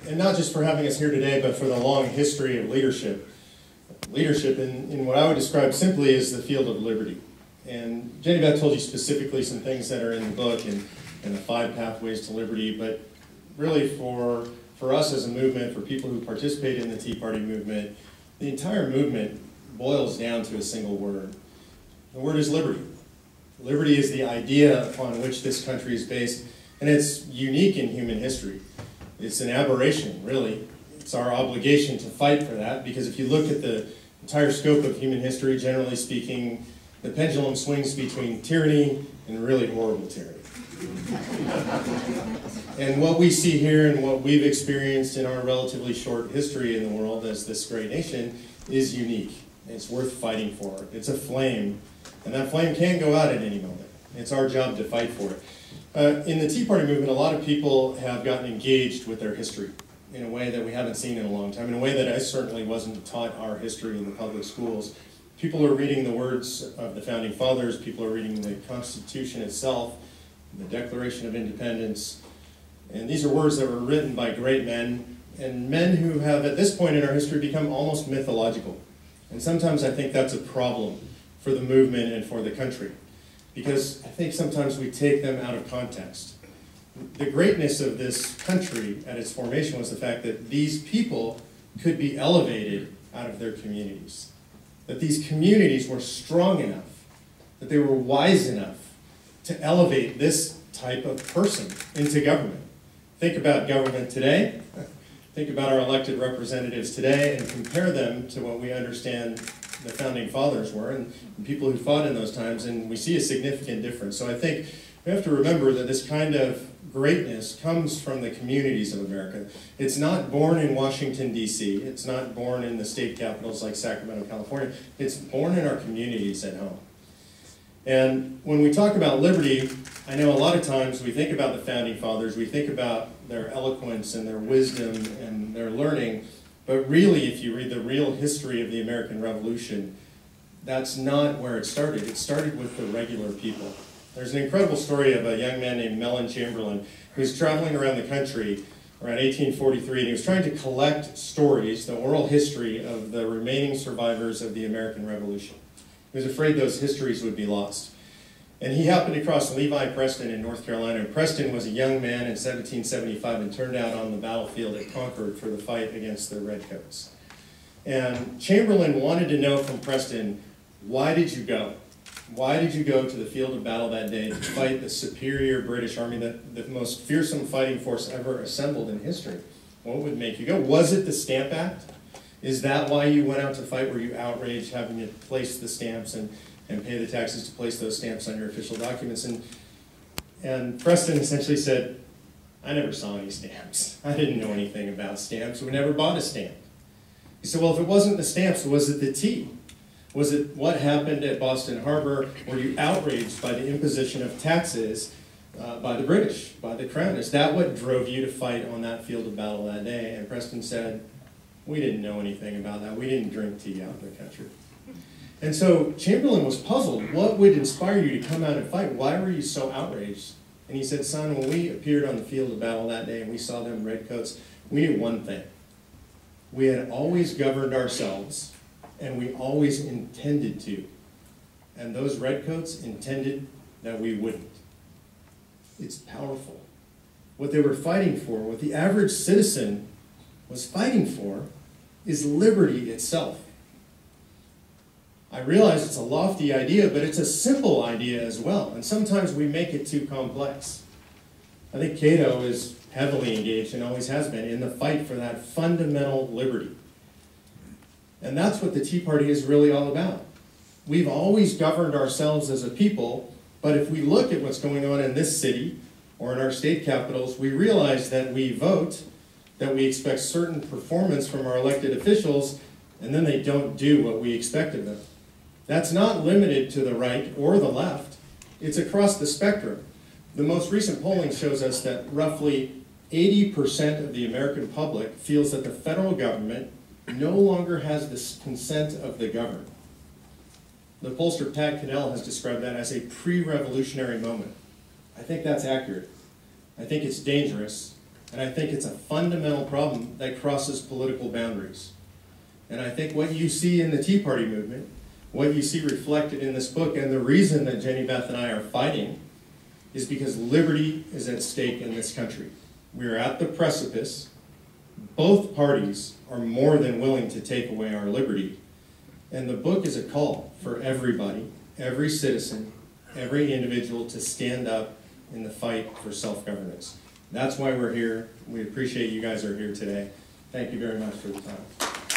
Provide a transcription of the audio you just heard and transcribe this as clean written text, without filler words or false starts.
and not just for having us here today, but for the long history of leadership. Leadership in what I would describe simply as the field of liberty. And Jenny Beth told you specifically some things that are in the book and the 5 pathways to liberty, but really for us as a movement, for people who participate in the Tea Party movement, the entire movement boils down to a single word. The word is liberty. Liberty is the idea upon which this country is based, and it's unique in human history. It's an aberration, really. It's our obligation to fight for that, because if you look at the entire scope of human history, generally speaking, the pendulum swings between tyranny and really horrible tyranny. And what we see here and what we've experienced in our relatively short history in the world as this great nation is unique. It's worth fighting for. It's a flame, and that flame can go out at any moment. It's our job to fight for it. In the Tea Party movement, a lot of people have gotten engaged with their history in a way that we haven't seen in a long time, in a way that I certainly wasn't taught our history in the public schools. People are reading the words of the Founding Fathers, people are reading the Constitution itself, the Declaration of Independence, and these are words that were written by great men, and men who have, at this point in our history, become almost mythological. And sometimes I think that's a problem for the movement and for the country, because I think sometimes we take them out of context. The greatness of this country at its formation was the fact that these people could be elevated out of their communities, that these communities were strong enough, that they were wise enough to elevate this type of person into government. Think about government today, think about our elected representatives today, and compare them to what we understand the Founding Fathers were and people who fought in those times, and we see a significant difference. So I think we have to remember that this kind of greatness comes from the communities of America. It's not born in Washington, D.C. It's not born in the state capitals like Sacramento, California. It's born in our communities at home. And when we talk about liberty, I know a lot of times we think about the Founding Fathers, we think about their eloquence and their wisdom and their learning, but really, if you read the real history of the American Revolution, that's not where it started. It started with the regular people. There's an incredible story of a young man named Mellon Chamberlain who was traveling around the country around 1843, and he was trying to collect stories, the oral history of the remaining survivors of the American Revolution. He was afraid those histories would be lost. And he happened across Levi Preston in North Carolina, and Preston was a young man in 1775 and turned out on the battlefield at Concord for the fight against the Redcoats. And Chamberlain wanted to know from Preston, why did you go? Why did you go to the field of battle that day to fight the superior British army, the most fearsome fighting force ever assembled in history? What would make you go? Was it the Stamp Act? Is that why you went out to fight? Were you outraged having to place the stamps and pay the taxes to place those stamps on your official documents? And Preston essentially said, I never saw any stamps. I didn't know anything about stamps. We never bought a stamp. He said, well, if it wasn't the stamps, was it the tea? Was it what happened at Boston Harbor? Were you outraged by the imposition of taxes by the British, by the Crown? Is that what drove you to fight on that field of battle that day? And Preston said, we didn't know anything about that. We didn't drink tea out in the country. And so Chamberlain was puzzled. What would inspire you to come out and fight? Why were you so outraged? And he said, son, when we appeared on the field of battle that day and we saw them redcoats, we knew one thing. We had always governed ourselves, and we always intended to. And those redcoats intended that we wouldn't. It's powerful. What they were fighting for, what the average citizen was fighting for, is liberty itself. I realize it's a lofty idea, but it's a simple idea as well, and sometimes we make it too complex. I think Cato is heavily engaged, and always has been, in the fight for that fundamental liberty. And that's what the Tea Party is really all about. We've always governed ourselves as a people, but if we look at what's going on in this city or in our state capitals, we realize that we vote, that we expect certain performance from our elected officials, and then they don't do what we expect of them. That's not limited to the right or the left. It's across the spectrum. The most recent polling shows us that roughly 80% of the American public feels that the federal government no longer has the consent of the governed. The pollster Pat Cannell has described that as a pre-revolutionary moment. I think that's accurate. I think it's dangerous, And I think it's a fundamental problem that crosses political boundaries. And I think what you see in the Tea Party movement, what you see reflected in this book, and the reason that Jenny Beth and I are fighting is because liberty is at stake in this country. We are at the precipice. Both parties are more than willing to take away our liberty. And the book is a call for everybody, every citizen, every individual to stand up in the fight for self-governance. That's why we're here. We appreciate you guys are here today. Thank you very much for the time.